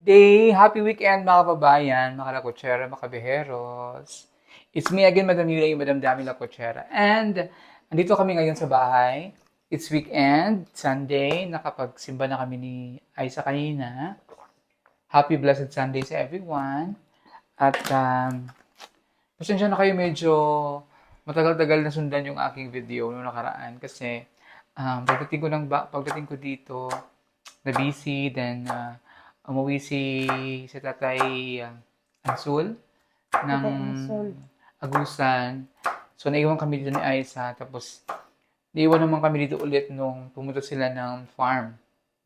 Day! Happy weekend mga kababayan, mga lakotsera, mga kabeheros. It's me again, Madam Yura, yung Madam Dami Lakotsera. And andito kami ngayon sa bahay. It's weekend, Sunday. Nakapagsimba na kami ni Aiza kanina. Happy Blessed Sunday sa everyone. At pasensya na kayo, medyo matagal-tagal na sundan yung aking video noong nakaraan kasi pagdating ko dito, na busy, then umuwi si Tatay Ansul ng Tatay Ansol. Agusan. So naiwan kami dito ni Aiza, tapos naiwan naman kami dito ulit nung pumunta sila ng farm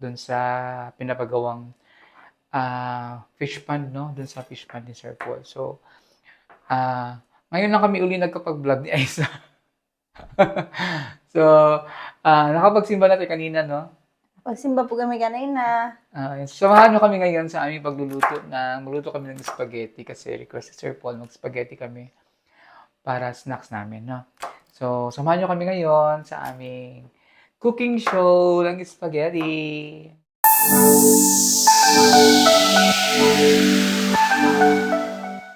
doon sa pinapagawang fish pond, no? Doon sa fish pond ni Sir Paul. So, ngayon lang kami uli nagkapag-vlog ni Aiza. So, nakapagsimba natin kanina, no? Pagsimba po kami kanina. Samahan nyo kami ngayon sa aming magluto kami ng spaghetti kasi request si Sir Paul mag-spaghetti kami para snacks namin, no? So, samahan nyo kami ngayon sa aming cooking show ng spaghetti.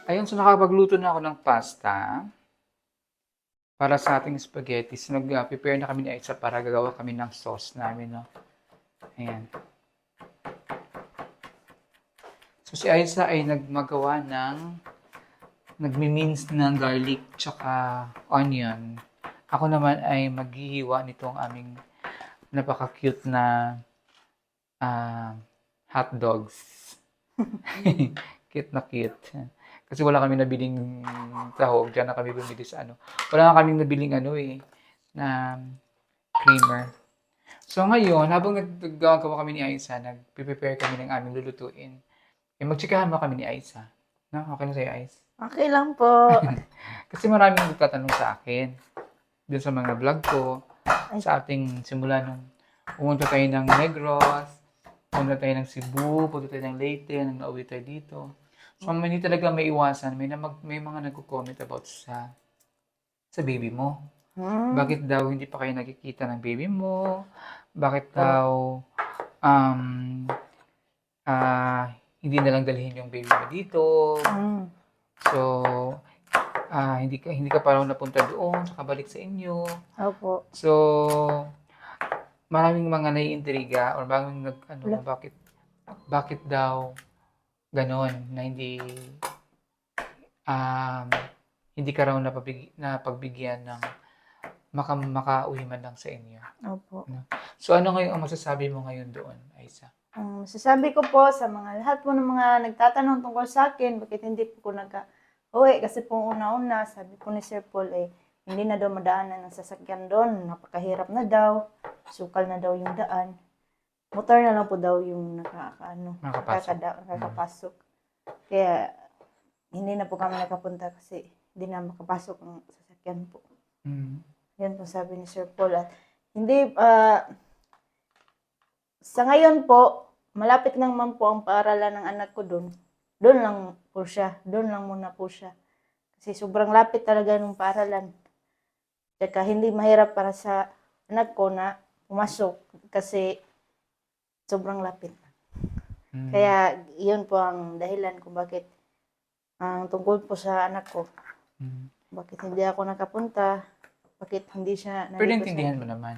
Ayun, so nakapagluto na ako ng pasta para sa ating spaghetti. So, nag-prepare na kami ni Aiza para gagawa kami ng sauce namin, no? Ayan. So, si Aiza ay nagmi-mince ng garlic tsaka onion. Ako naman ay maghihiwa nitong aming napaka-cute na hot dogs. Cute na cute. Kasi wala kami nabiling tahog. Diyan na kami bumili sa ano. Wala na kaming nabiling na creamer. So ngayon, habang naggagawa kami ni Aiza, nag-prepare kami ng aming lulutuin. Magtsikahan mo kami ni Aiza. No? Okay na sa'yo, Aiza? Okay lang po. Kasi maraming nagtatanong sa akin dun sa mga vlog ko, sa ating simula nung pumunta tayo ng Negros, pumunta tayo ng Cebu, pumunta tayo ng Leyte, nang nauwi tayo dito. So, hindi talaga may iwasan. May mga nagko-comment about sa baby mo. Bakit daw hindi pa kayo nakikita ng baby mo? Bakit daw hindi na lang dalhin yung baby mo dito? So, hindi ka pa raw napunta doon, saka balik sa inyo. Opo. So, maraming mga naiintriga or bakit daw ganon na hindi ka raw napagbigyan ng makauwi man lang sa inyo. Opo. No? So, ano ngayon ang masasabi mo ngayon doon, Aiza? Sasabi ko po sa mga lahat po ng mga nagtatanong tungkol sa akin, bakit hindi po ko nagka-uwi? Kasi po una-una, sabi po ni Sir Paul, hindi na daw madaanan ng sasakyan doon. Napakahirap na daw. Sukal na daw yung daan. Motor na lang po daw yung nakakapasok. Kaya, hindi na po kami nakapunta kasi hindi na makapasok ang sasakyan po. Yan po sabi ni Sir Paul. At hindi, sa ngayon po, malapit naman po ang paaralan ng anak ko doon. Doon lang po siya. Doon lang muna po siya. Kasi sobrang lapit talaga ng paaralan. Tsaka hindi mahirap para sa anak ko na pumasok kasi sobrang lapit. Kaya yun po ang dahilan kung bakit ang tungkol po sa anak ko. Bakit hindi ako nakapunta? Bakit hindi siya Pero naintindihan mo naman.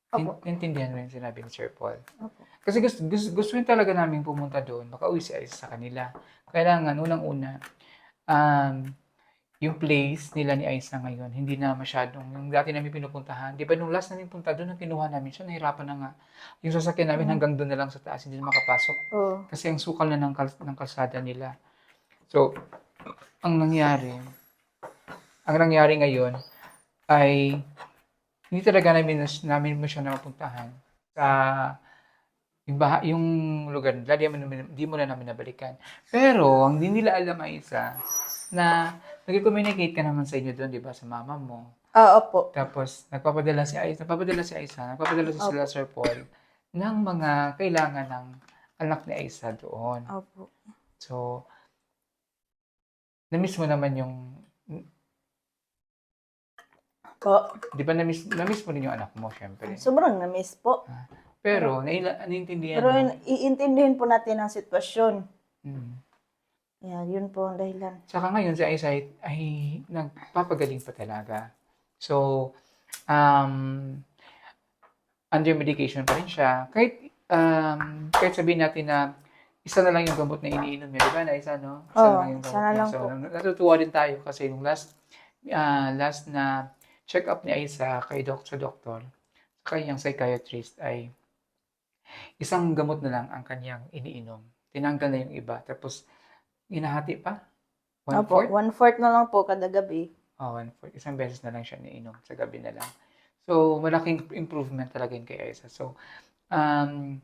Opo. Naintindihan mo yung sinabi ni Sir Paul. Opo. Kasi gusto rin talaga namin pumunta doon. Makauwi si Aiza sa kanila. Kailangan, unang-una, yung place nila ni Aiza ngayon, hindi na masyadong, yung dati namin pinupuntahan. Di ba nung last namin punta doon, nung kinuha namin siya, nahirapan na nga. Yung sasakyan namin hanggang doon na lang sa taas, hindi na makapasok. Kasi ang sukal na ng kalsada nila. So, ang nangyari ngayon ay hindi talaga namin mo siya napuntahan sa yung lugar nila, di mo na namin nabalikan. Pero, ang hindi nila alam ay na nag-communicate ka naman sa inyo doon, di ba, sa mama mo. Opo. Tapos, nagpapadala si Aiza, nagpapadala si sila Sir Paul ng mga kailangan ng anak ni Aiza doon. Opo. So, na-miss mo naman yung Po. Di ba na-miss mo din yung anak mo, syempre? Sobrang na-miss po. Pero, naiintindihan Pero mo. iintindihin po natin ang sitwasyon. Mm. Yan, yun po ang dahilan. Saka ngayon si Aisa ay nagpapagaling pa talaga. So, um, under medication pa rin siya. Kahit sabihin natin na isa na lang yung gamot na iniinom niya, di ba? Na isa, no? Isa na Oo, lang yung gamot sana niya. lang So, po. natutuwa din tayo kasi yung last na check-up ni Aisa sa doktor, sa kanyang psychiatrist ay isang gamot na lang ang kanyang iniinom. Tinanggal na yung iba. Tapos, hinahati pa. Opo, 1/4? 1/4 na lang po kada gabi. Oh, 1/4. Isang beses na lang siya iniinom sa gabi na lang. So, malaking improvement talaga yun kay Aisa. So, um,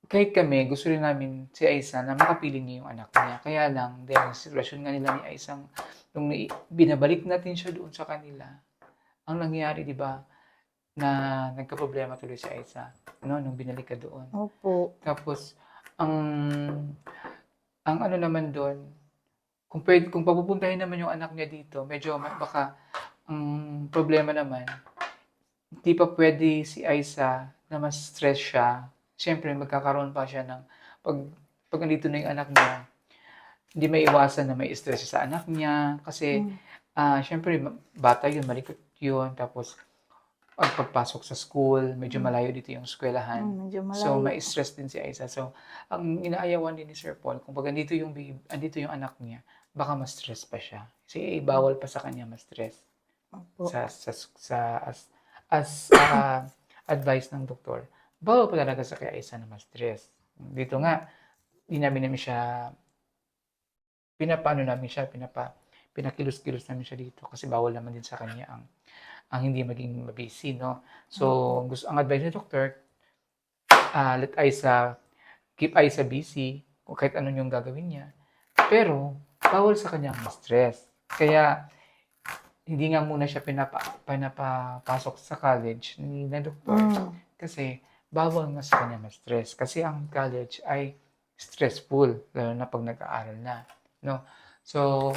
kahit kami, gusto rin namin si Aisa na makapiling niya yung anak niya. Kaya lang, dahil sa sitwasyon nga nila ni Aisa, nung binabalik natin siya doon sa kanila, ang nangyari, di ba, na nagka-problema tuloy si Aisa, no, nung binalik ka doon. Opo. Tapos, ang ano naman doon, kung papupuntahin naman yung anak niya dito, medyo baka ang problema naman, hindi pa pwede si Aisa na mas stress siya. Siyempre, magkakaroon pa siya ng pag nandito na yung anak niya, hindi may iwasan na may stress siya sa anak niya. Kasi, siyempre, bata yun, malikot yun. Tapos, pagpasok sa school, medyo malayo dito yung eskwelahan. Medyo So, malayo. may stress din si Aisa. So, ang inaayawan din ni Sir Paul, kung pag andito yung anak niya, baka mas stress pa siya. Kasi bawal pa sa kanya mas stress Opo. as advice ng doktor. Bawal pa talaga sa kay Aisa na mas stress. Dito nga, hindi namin siya, pinakilos-kilos namin siya dito kasi bawal naman din sa kanya ang hindi maging mabisi, no? So, ang advice ni doktor, let Aisa, keep Aisa busy, kung kahit ano yung gagawin niya. Pero, bawal sa kanya ang stress. Kaya, hindi nga muna siya pinapapasok sa college ni na doktor kasi bawal nga sa kanya ma-stress. Kasi ang college ay stressful, lalo na pag nag-aaral na. No? So,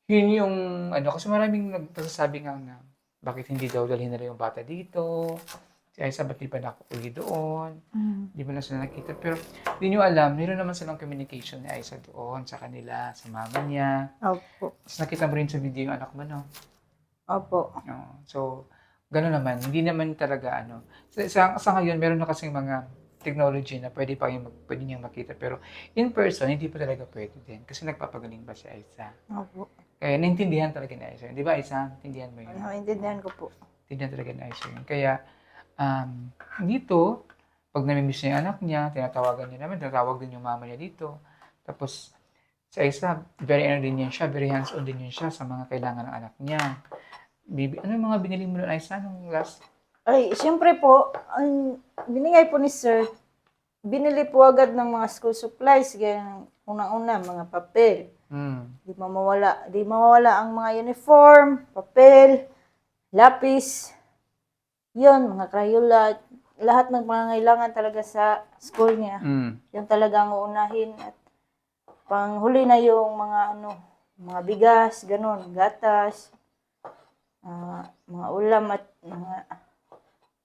yun yung kasi maraming nagsasabi nga na bakit hindi daw dalhin nila yung bata dito, si Aisa ba't di pa nakauwi doon, di ba na sila nakita. Pero di nyo alam, meron naman silang communication ni Aisa doon sa kanila, sa mama niya. Opo. Tapos nakita mo rin sa video yung anak mo, no? Opo. So, gano'n naman. Hindi naman talaga sa ngayon, meron na kasing mga technology na pwede niyang makita. Pero in person, hindi pa talaga pwede din. Kasi nagpapagaling pa si Aisa. Opo. Kaya naintindihan talaga ni Aisa. Di ba, Aisa? Naintindihan mo yun? Naintindihan ko po. Naintindihan talaga ni Aisa yun. Kaya, dito, pag namimiss niya yung anak niya, tinatawagan niya naman, tinatawag din yung mama niya dito. Tapos, si Aisa, very hands-on din yun siya sa mga kailangan ng anak niya. Ano yung mga binili mo nun, Aisa, nung last? Ay, siyempre po, ang binigay po ni Sir, binili po agad ng mga school supplies, gaya ng unang-una, mga papel. Di mawawala ang mga uniform, papel, lapis, yun, mga Crayola, lahat ng pangangailangan talaga sa school niya. Yan talaga ang uunahin at panghuli na yung mga bigas, ganun, gatas, mga ulam at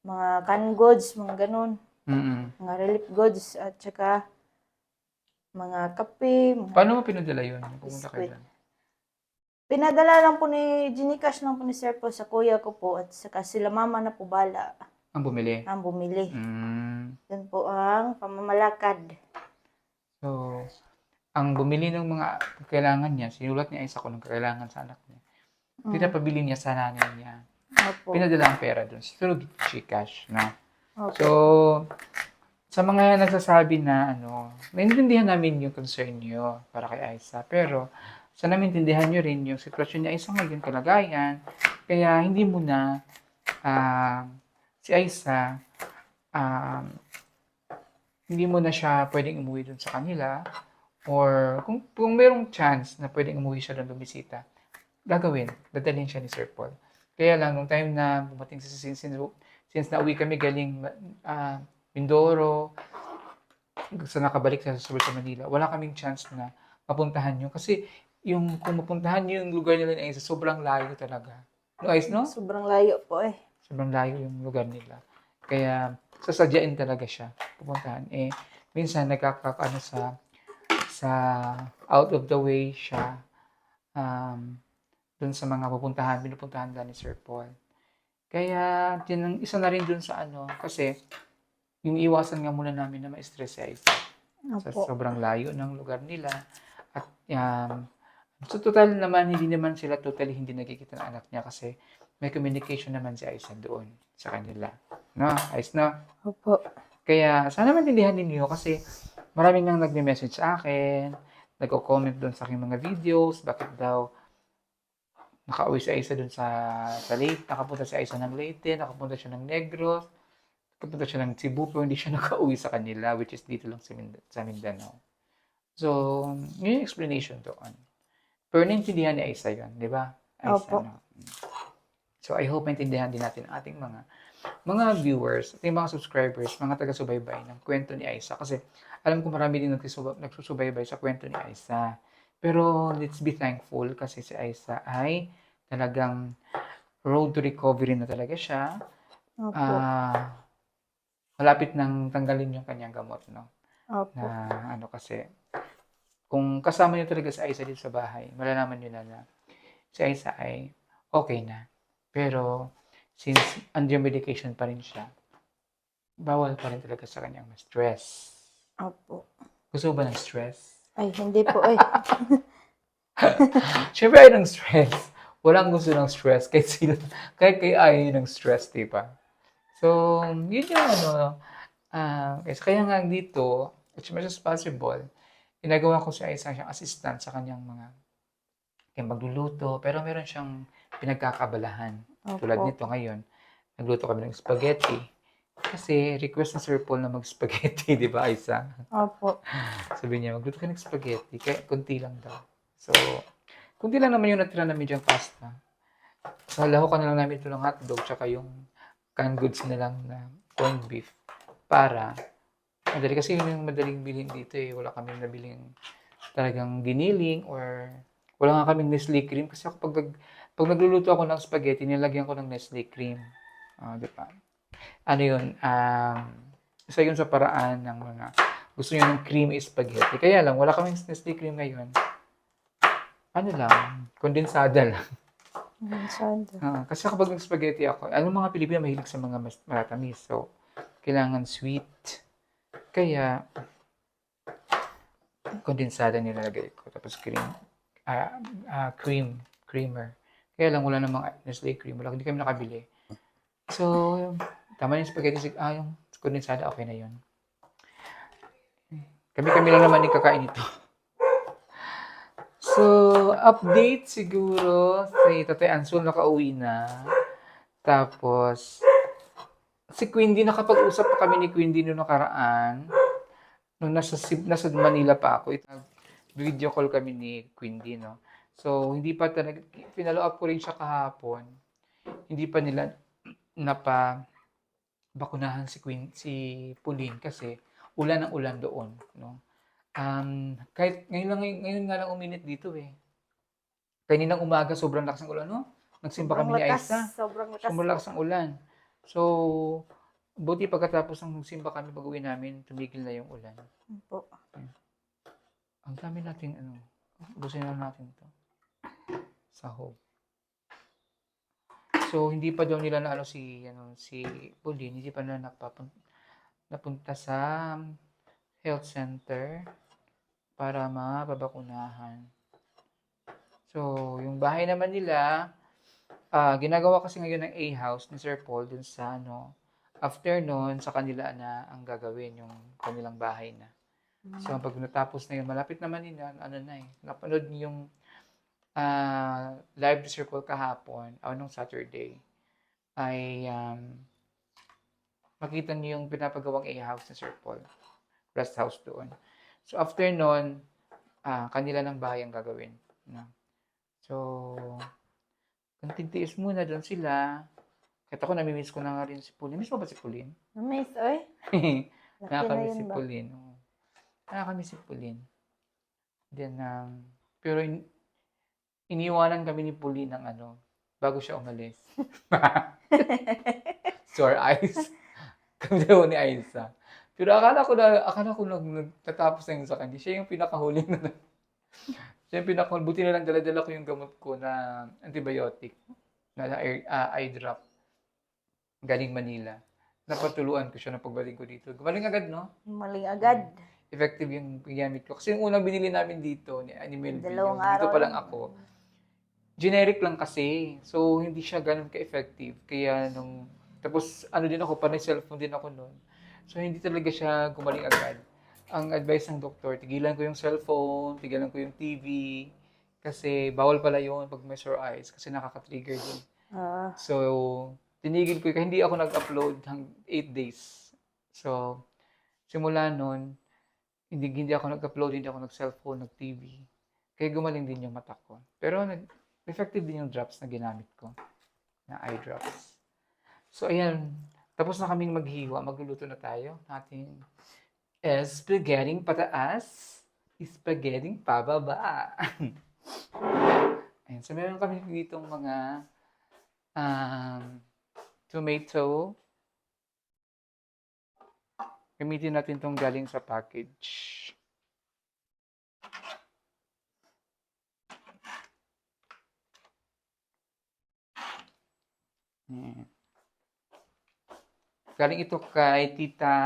mga canned goods, mga ganun, mga relief goods at saka mga kape, mga Paano mo pinadala yun? Pumunta kayo biskwit. doon? Pinadala lang po Gcash lang po ni Sir po sa kuya ko po at saka sila mama na po bala Ang bumili? ang bumili. Mm. Yun po ang pamamalakad. So, ang bumili ng mga kailangan niya, sinulat niya isa ko ng kailangan sa anak niya. Pinapabili niya sa nanay niya. Opo. Pinadala ang pera doon. Through Gcash, no? Opo. So, sa mga nagsasabi na naiintindihan namin yung concern niyo para kay Aisa. Pero, sana maintindihan niyo rin yung sitwasyon niya Aisa ngayon, kalagayan. Kaya, hindi mo na si Aisa, hindi mo na siya pwedeng umuwi dun sa kanila. Or, kung merong chance na pwedeng umuwi siya doon bumisita, gagawin. Dadalhin siya ni Sir Paul. Kaya lang, nung time na bumating since nauwi kami galing Mindoro, sa nakabalik sa Manila, wala kaming chance na mapuntahan yun. Kasi kung mapuntahan nyo yung lugar nila sa sobrang layo talaga. No, Ais, no? Sobrang layo po eh. Sobrang layo yung lugar nila. Kaya sasadyain talaga siya pupuntahan. Minsan nagkakaano sa out of the way siya um, dun sa mga pinupuntahan lang ni Sir Paul. Kaya, isa na rin dun sa kasi yung iwasan nga muna namin na ma-stress siya sa Opo. sobrang layo ng lugar nila. At so total naman, hindi naman sila totally hindi nagkikita ng anak niya kasi may communication naman si Aiza doon sa kanila. No, ayos na. Opo. Kaya sana maintindihan ninyo kasi maraming nang nagme-message sa akin, nagko-comment doon sa aking mga videos, bakit daw nakauwi si Aiza doon sa Leyte, nakapunta si Aiza ng Leyte, nakapunta siya ng Negros, nakapunta siya ng Cebu, pero hindi siya nakauwi sa kanila, which is dito lang sa Mindanao. So, yun yung explanation doon. Pero naintindihan ni Aiza yun, di ba? Aiza, Opo. no? So, I hope maintindihan din natin ang ating mga viewers, ating mga subscribers, mga taga-subaybay ng kwento ni Aiza. Kasi alam ko marami din nagsusubaybay sa kwento ni Aiza. Pero let's be thankful kasi si Aiza ay talagang road to recovery na talaga siya. Opo. Malapit nang tanggalin yung kanyang gamot, no? Opo. Na kasi, kung kasama niyo talaga si Aiza dito sa bahay, malalaman niyo na si Aiza ay okay na. Pero, since under medication pa rin siya, bawal pa rin talaga sa kanyang ma-stress. Opo. Gusto mo ba ng stress? Ay, hindi po eh. Siyempre ay ng stress. Walang gusto ng stress kahit kayo ayaw ng stress, di ba? So, yun yung kaya nga dito, as much as possible, ginagawa ko siya isang siyang assistant sa kanyang magluluto, pero meron siyang pinagkakabalahan. Tulad Opo. nito ngayon, nagluto kami ng spaghetti. Kasi request ni Sir Paul na mag-spaghetti, di ba, Aiza? Opo. Sabi niya, magluto ka ng spaghetti, kaya kunti lang daw. So, kunti lang naman yung natira na medyang pasta. So, lahukan na lang namin ito ng hotdog, tsaka yung canned goods na lang na corned beef. Para, madali kasi yun yung madaling bilhin dito eh. Wala kami nabiling talagang giniling or wala nga kaming Nestle cream. Kasi ako pag nagluluto ako ng spaghetti, nilagyan ko ng Nestle cream. Di ba? Ano yun? Isa yun sa paraan ng mga gusto nyo ng creamy spaghetti. Kaya lang, wala kaming Nestle cream ngayon. Ano lang, kondensada lang. Mansada. Kasi kapag nag-spaghetti ako, mga Pilipino mahilig sa mga matatamis. So, kailangan sweet. Kaya, kondensada nilalagay ko. Tapos creamer. Kaya lang, wala namang Nestle cream. Hindi kami nakabili. So, tama yung spaghetti. Yung kondensada, okay na yun. Kami lang naman yung kakain ito. So, update siguro si Tatay Ansul nakauwi na. Tapos, si Quindy, nakapag-usap pa kami ni Quindy noong nakaraan. Nung nasa Manila pa ako, video call kami ni Quindy, no? So, hindi pa talaga, pinalo up ko rin siya kahapon. Hindi pa nila bakunahan si Pauline kasi ulan ang ulan doon, no? Kahit ngayon nga lang uminit dito eh. Kaninang umaga sobrang lakas ng ulan, no? Nagsimba Sobrang kami ni lakas. Aiza. Sobrang lakas Sobrang po. lakas ng ulan. So, buti pagkatapos ng simba kami pag-uwi namin, tumigil na yung ulan. Po. Ang dami natin, busin na natin to. Sahog. So, hindi pa daw nila si Pauline, hindi pa nila napunta sa health center para mababakunahan. So, yung bahay naman nila, ginagawa kasi ngayon ng A-house ni Sir Paul dun sa after nun, sa kanila na ang gagawin yung kanilang bahay na. So, pag natapos na yun, malapit naman nila, napanood niyo yung live ni Sir Paul kahapon, nung Saturday, ay makita niyo yung pinapagawang A-house ni Sir Paul. Rest house doon. So, after nun, kanila ng bahay ang gagawin. No? So, tiis muna doon sila. Kahit ako, namimiss ko na nga rin si Pauline. Miss mo ba si Pauline? Namiss, oy. Nakakamiss si Pauline. Nakakamiss si Pauline. Then, pero iniwanan kami ni Pauline ng bago siya umalis. Sore eyes. Kami dalawa ni Aiza. Pero akala ko nagtatapos na yun sa kanya. Siya yung pinakahuling na, siya yung pinakahuling. Buti na lang dala-dala ko yung gamot ko na antibiotic, na eye drop, galing Manila. Napatuluan ko siya na pagbalik ko dito. Gumaling agad, no? Maling agad. Effective yung ginamit ko. Kasi yung unang binili namin dito, ni Melvin, Dalawang yung dito araw pa lang lang. ako, generic lang kasi. So, hindi siya ganun ka-effective. Kaya tapos ano din ako, panay cellphone din ako noon. So, hindi talaga siya gumaling agad. Ang advice ng doktor, tigilan ko yung cellphone, tigilan ko yung TV, kasi bawal pala yun pag may sore eyes, kasi nakaka-trigger din. Ah, So, tinigil ko, kaya hindi ako nag-upload hang 8 days. So, simula noon, hindi ako nag-upload, hindi ako nag-cellphone, nag-TV. Kaya gumaling din yung mata ko. Pero effective din yung drops na ginamit ko, na eye drops. So, ayan. Tapos na kaming maghiwa. Magluluto na tayo. Ating spaghetti pataas, spaghetti pababa. Ayan. So, meron kami ditong mga tomato. Gamitin natin itong galing sa package. Ayan. Galing ito kay Tita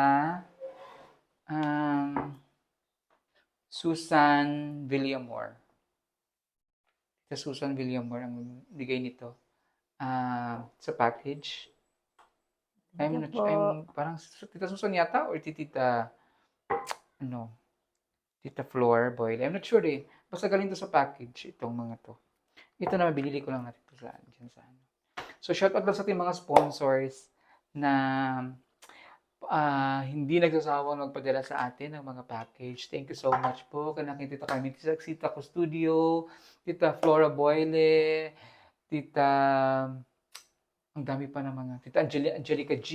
Susan Villamor. Tita Susan Villamor ang bigay nito sa package. thank you po. Parang Tita Susan yata or Tita Tita Flor Boyle. I'm not sure eh. Basta galing to sa package itong mga to. Ito na binili ko lang natin to dyan sa ano. So shoutout lang sa ating mga sponsors na hindi nagsasawang magpadala sa atin ng mga package. Thank you so much po. Kanakin Tita Carmen Sita ko Studio, Tita Flora Boyle, Tita, ang dami pa ng mga, Tita Angelica G.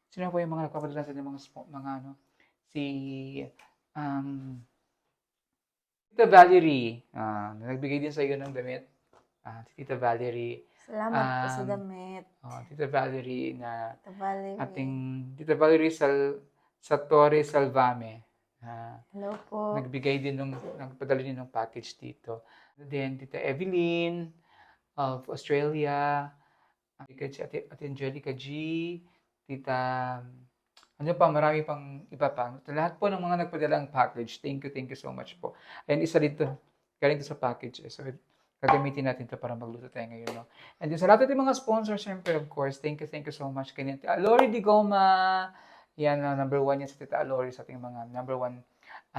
Sino po yung mga nagpapadala sa atin mga ano? Si Tita Valerie. Nagbigay din sa iyo ng damit. Tita Valerie. Salamat po sa damit. Tita Valerie na Tita Valerie. ating Tita Valerie Sattore Salvame. Hello po. Nagbigay din nagpadala din ng package dito. Then Tita Evelyn of Australia, Ate Angelica G, Tita ano pa, marami pang iba pa. Lahat po ng mga nagpadala ng package, thank you so much po. And isa dito, galing to sa package. So, gagamitin natin to para magluto tayo ngayon, no? And din sa lahat ng mga sponsors, syempre, of course, thank you so much. Kaya Tita Alori Di Goma, yan, number 1 yan sa Tita Alori, sa ating mga number 1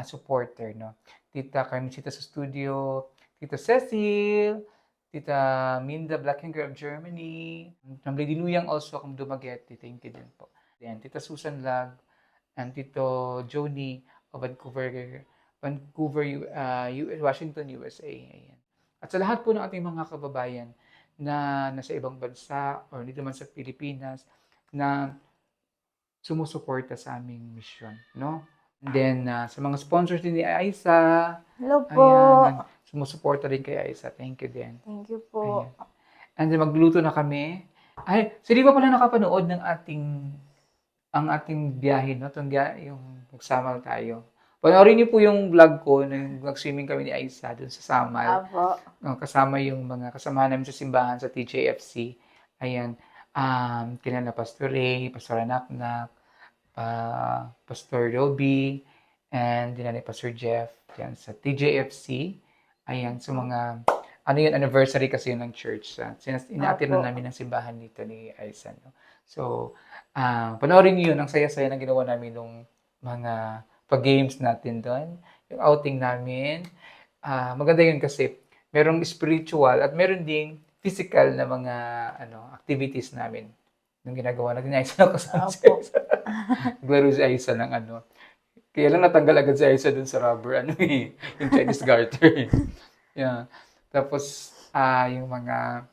supporter, no? Tita Carmencita sa studio, Tita Cecil, Tita Minda Black and Girl of Germany, Lady Luyang also, kung Dumaguete, thank you din po. Then, Tita Susan Lag, and Tito Joni of Vancouver, Washington, USA. Ayan. At sa lahat po ng ating mga kababayan na nasa ibang bansa or dito man sa Pilipinas na sumusuporta sa aming mission, no? And then, sa mga sponsors din ni Aisa, Hello po. ayan, sumusuporta din kay Aisa. Thank you din. Thank you po. Ayan. And then, magluto na kami. Ay, so di ba pala nakapanood ng ang ating biyahe, no? Yung magsama tayo. Panoorin niyo po yung vlog ko, nung nag-swimming kami ni Aisa doon sa Samal. Apo. Kasama yung mga kasamahan namin sa simbahan sa TJFC. Ayan. Kina Pastor Ray, Pastor Anaknak, Pastor Roby, and din ni Pastor Jeff yan sa TJFC. Ayan, sa mga anniversary kasi yun ng church. Inatin na namin ng simbahan dito ni Aisa. No? So, panoorin niyo yun. Ang saya-saya na ginawa namin nung mga pag-games natin doon. Yung outing namin. Maganda yun kasi merong spiritual at meron ding physical na mga activities namin. Nung ginagawa natin, Aisa na kasama si Aisa. Naglaro si Aisa ng Kaya lang natanggal agad si Aisa dun sa rubber, yung Chinese garter. Yeah. Tapos, yung mga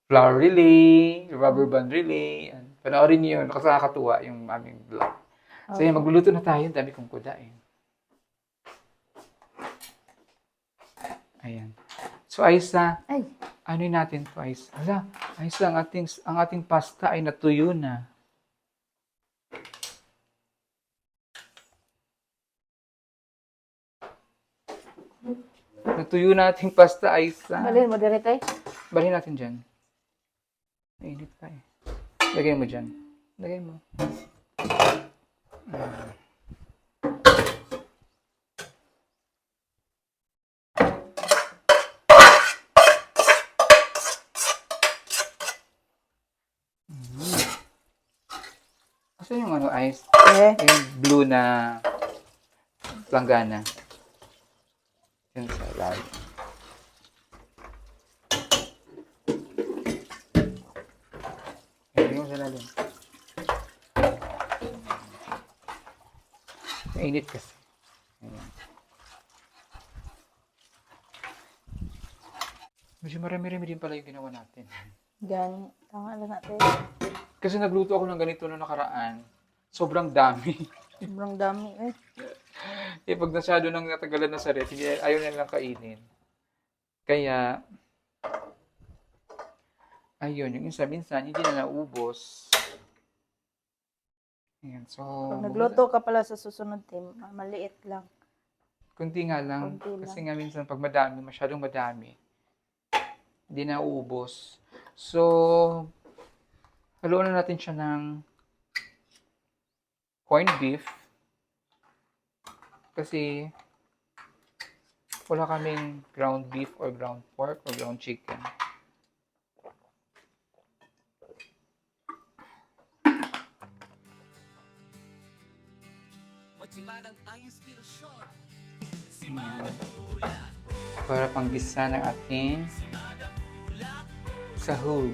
flower relay, rubber band relay. Panoorin niyo yun. Nakakatuwa yung aming vlog. So, yan, magluluto na tayo. Dami kong kuda eh. Ayan. So, Aisa, ano yun natin to, Aisa? Aisa, ang ating pasta ay natuyo na. Natuyo nating pasta, Aisa. Balhin mo dire tay. Balhin natin dyan. Mainit pa eh. Lagay mo dyan. Lagay mo. Kasi yung ano, ice, Eh, yung blue na langgana. Yun sa lalim. Lagay mo sa lalim. Mainit kasi. Ayan. Medyo marami-rami din pala yung ginawa natin. gani. Tama lang natin. Kasi nagluto ako ng ganito na nakaraan. Sobrang dami. Sobrang dami eh. Eh, pag nasyado nang natagalan na sa ref, hindi, ayaw na lang kainin. Kaya, ayun, yung isa minsan, hindi na naubos. Ayan, so, Pag nagluto ka pala sa susunod team, maliit lang. kunti nga lang. Kunti lang. Kasi nga minsan, pag madami, masyadong madami, hindi na uubos. So, haluan na natin siya ng corned beef. Kasi, wala kaming ground beef or ground pork or ground chicken. Ayan. Para panggisa ng ating sahog.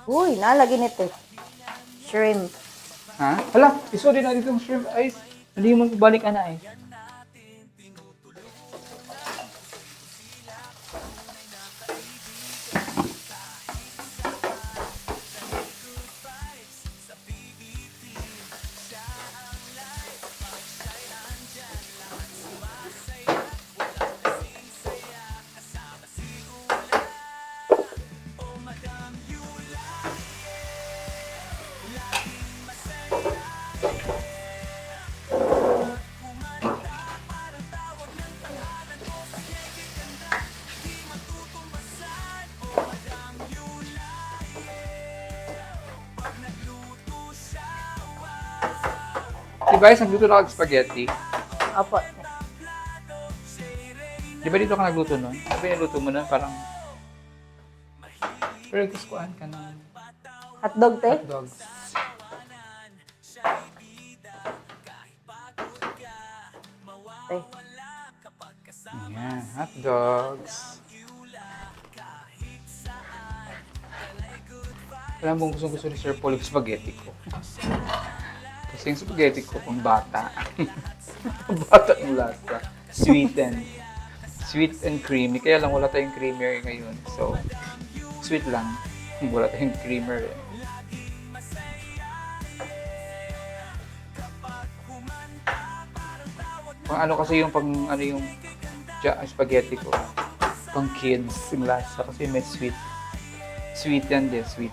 Uy, nalagi nito. Shrimp. Ha? Hala, iso din natin itong shrimp ice. Hindi mo balik ana eh. Di ba, nagluto na ako ng spaghetti? Opo. Di ba dito ka nagluto nun? Di ba niluto mo nun? Parang... Pero kuskuhan ka ng Hotdog te. hotdogs. Te. Ayan, hotdogs. Alam mo kung gusto ni Sir Paul yung spaghetti ko. Kasi yung spaghetti ko, pang bata. Pang bata ng lasa. Sweet and creamy. Kaya lang wala tayong creamer ngayon. So, sweet lang. Wala tayong creamer eh. Pang ano kasi yung pang ano yung spaghetti ko. Pang kids yung lasa kasi may sweet. Sweet yan din, sweet.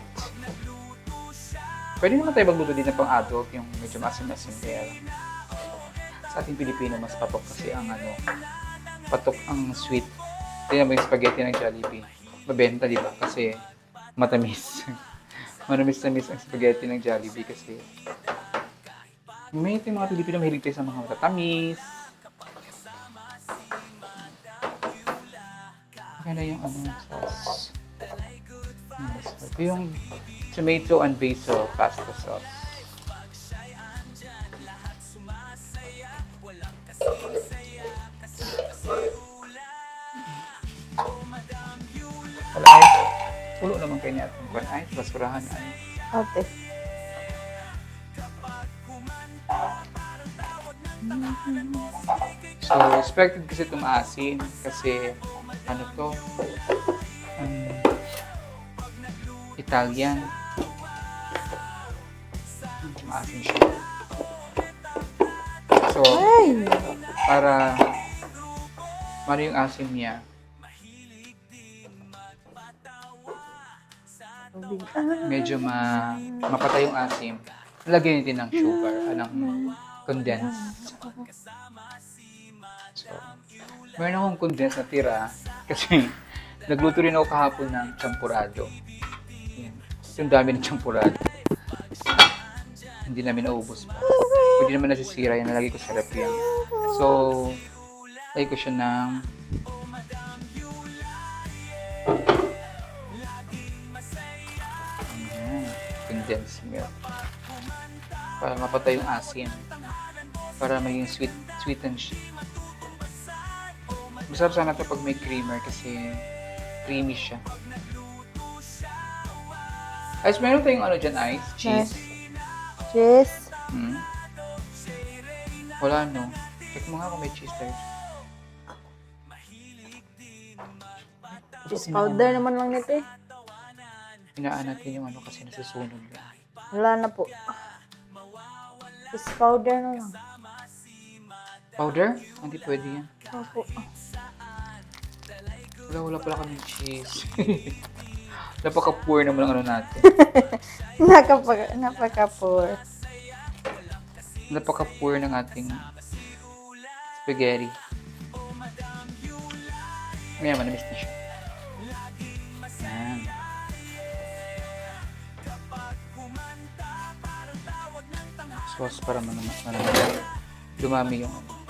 Pwede naman tayo magluto din ng pang adult, yung medyo masim-masim kaya lang. Sa ating Pilipino, mas patok kasi ang ano, patok ang sweet. Tingnan mo yung spaghetti ng Jollibee. Mabenta, di ba? Kasi matamis. Manamis-tamis ang spaghetti ng Jollibee kasi may ito yung mga Pilipino mahilig tayo sa mga matatamis. Kaya yung ano, sauce. Ito yung tomato and basil pasta sauce. Wala ay, pulo naman kayo niya itong kwan ay, basurahan ay. Ote. So, expected kasi itong asin kasi ano to, Italian. Maasin siya. So, Ay! para ano yung asin niya, medyo mapatay yung asim, lagyan natin ng sugar, ng condensed. So, meron akong condensed na tira kasi nagluto rin ako kahapon ng champurado. Yan. Yung dami ng champurado. Hindi namin naubos pa. Pwede naman nasisira yan. Nalagay ko sa rep yan. So, lagay ko siya ng condensed milk. Para mapatay yung asin. Para maging sweeten siya. Masarap sana ito pag may creamer kasi creamy siya. Ice, meron tayong ano dyan, Ice? Cheese? Cheese. Hmm? Wala, no? Check mo nga kung may cheese tayo. Cheese powder naman lang nito eh. Hinaan natin yung ano kasi nasusunog yan. Wala na po. Cheese powder na lang. Powder? Hindi pwede yan. Opo. Wala pala kami cheese. Napaka-poor naman ang ano natin. Napaka-poor. Napaka-poor ng ating spaghetti. Ngayon, manamis na siya. Yan. Sauce para dumami yung ano.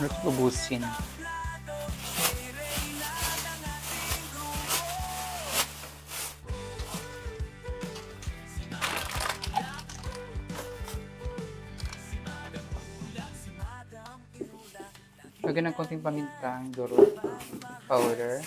Ano ito ubusin? Lagyan ng konting paminta, duro powder.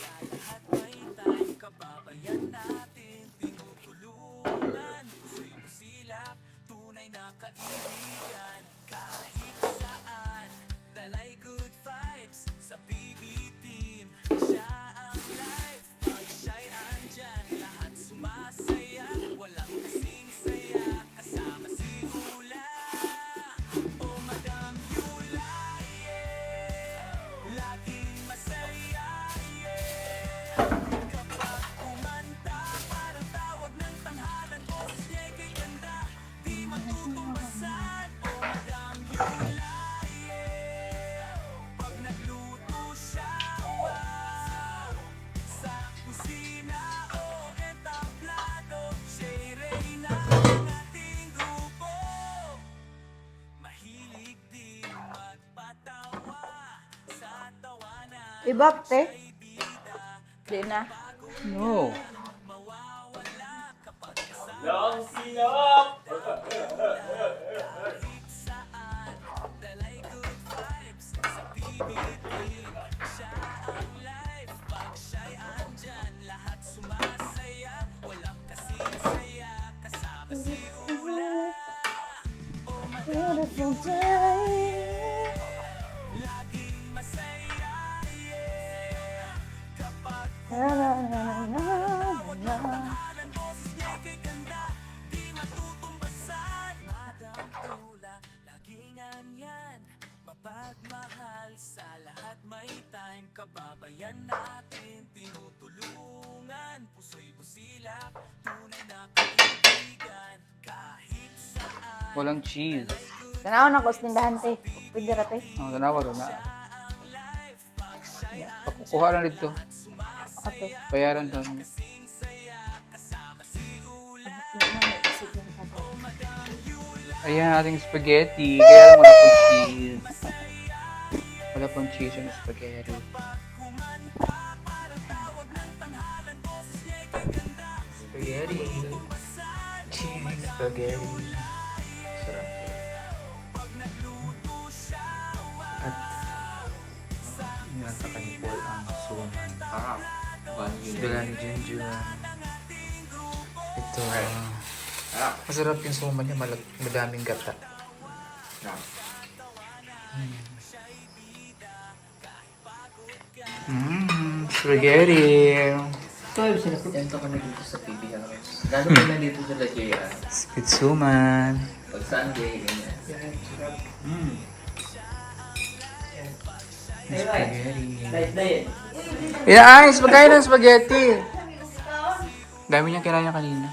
Ibap, te? Di na. No. Beautiful day. Na, na, na, na, na. Mapagmahal sa lahat may time, kababayan natin tinutulungan, puso'y busilak, tunay na kaibigan kahit saan. Walang cheese. Tanaw na ko sa tindahan, te. Pwede ra, te. Ang tanawa doon na. Pakukuha lang dito. Okay. Bayaran doon. Ayan ating spaghetti. Kaya lang wala pong cheese. Wala pong cheese yung spaghetti. Spaghetti. Cheese spaghetti. Sarap. At nasa kanipol ang suman. Dala ni Junjun. Ito. Masarap yung suman niya. Madaming gata. Spaghetti. Ito ay sinapitento kami dito sa PBRS. Lalo pa na dito sa JR. Sweet suman. Pag Sunday, ganyan. Spaghetti. Diet. Yeah, Ice, pagkain ng spaghetti. Dami niyang kinaya kanina.